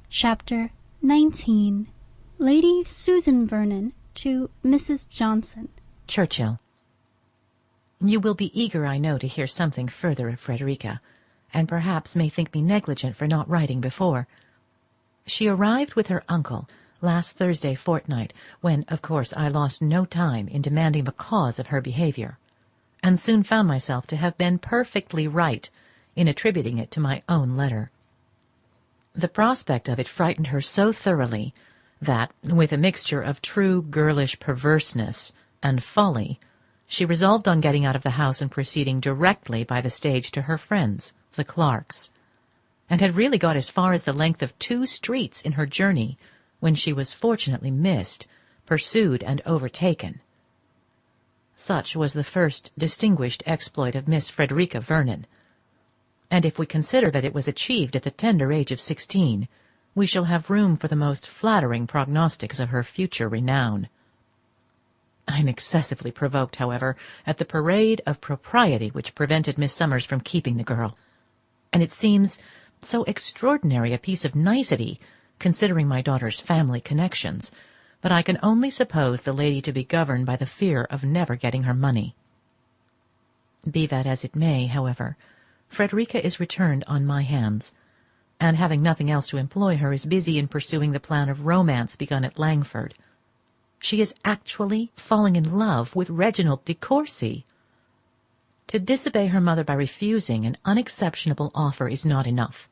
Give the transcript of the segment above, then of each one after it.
Chapter 19. Lady Susan Vernon to Mrs. Johnson. Churchill. You will be eager, I know, to hear something further of Frederica, and perhaps may think me negligent for not writing before. She arrived with her uncle last Thursday fortnight, when, of course, I lost no time in demanding the cause of her behaviour, and soon found myself to have been perfectly right in attributing it to my own letter. The prospect of it frightened her so thoroughly that, with a mixture of true girlish perverseness and folly, she resolved on getting out of the house and proceeding directly by the stage to her friends, the Clarks, and had really got as far as the length of 2 streets in her journey when she was fortunately missed, pursued, and overtaken. Such was the first distinguished exploit of Miss Frederica Vernon, and if we consider that it was achieved at the tender age of 16, we shall have room for the most flattering prognostics of her future renown. I am excessively provoked, however, at the parade of propriety which prevented Miss Summers from keeping the girl, and it seems so extraordinary a piece of nicety, considering my daughter's family connections, but I can only suppose the lady to be governed by the fear of never getting her money. Be that as it may, however, Frederica is returned on my hands, and having nothing else to employ her, is busy in pursuing the plan of romance begun at Langford. She is actually falling in love with Reginald de Courcy. To disobey her mother by refusing an unexceptionable offer is not enough.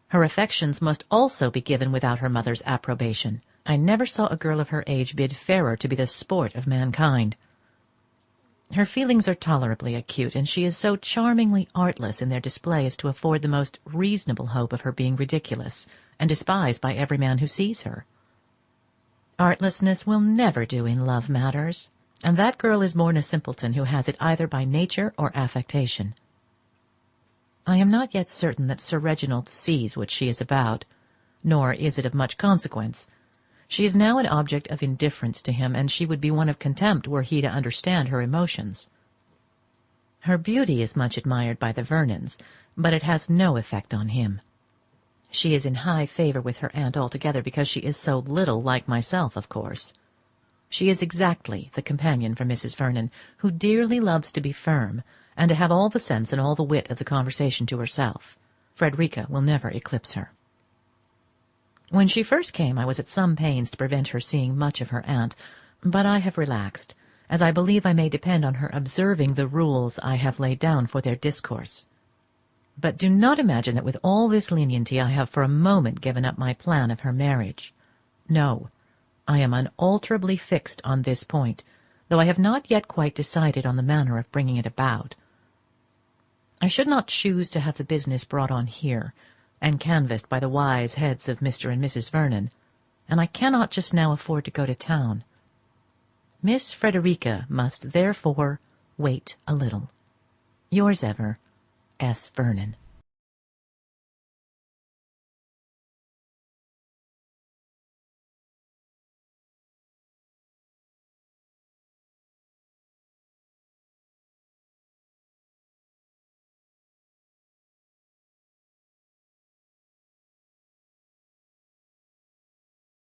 Her affections must also be given without her mother's approbation. I never saw a girl of her age bid fairer to be the sport of mankind. Her feelings are tolerably acute, and she is so charmingly artless in their display as to afford the most reasonable hope of her being ridiculous and despised by every man who sees her. Artlessness will never do in love matters, and that girl is born a simpleton who has it either by nature or affectation. I am not yet certain that Sir Reginald sees what she is about, nor is it of much consequence. She is now an object of indifference to him, and she would be one of contempt were he to understand her emotions. Her beauty is much admired by the Vernons, but it has no effect on him. She is in high favour with her aunt altogether because she is so little like myself, of course. She is exactly the companion for Mrs. Vernon, who dearly loves to be firm, and to have all the sense and all the wit of the conversation to herself. Frederica will never eclipse her. When she first came, I was at some pains to prevent her seeing much of her aunt, but I have relaxed, as I believe I may depend on her observing the rules I have laid down for their discourse. But do not imagine that with all this leniency I have for a moment given up my plan of her marriage. No, I am unalterably fixed on this point, though I have not yet quite decided on the manner of bringing it about. I should not choose to have the business brought on here, and canvassed by the wise heads of Mr. and Mrs. Vernon, and I cannot just now afford to go to town. Miss Frederica must therefore wait a little. Yours ever, S. Vernon.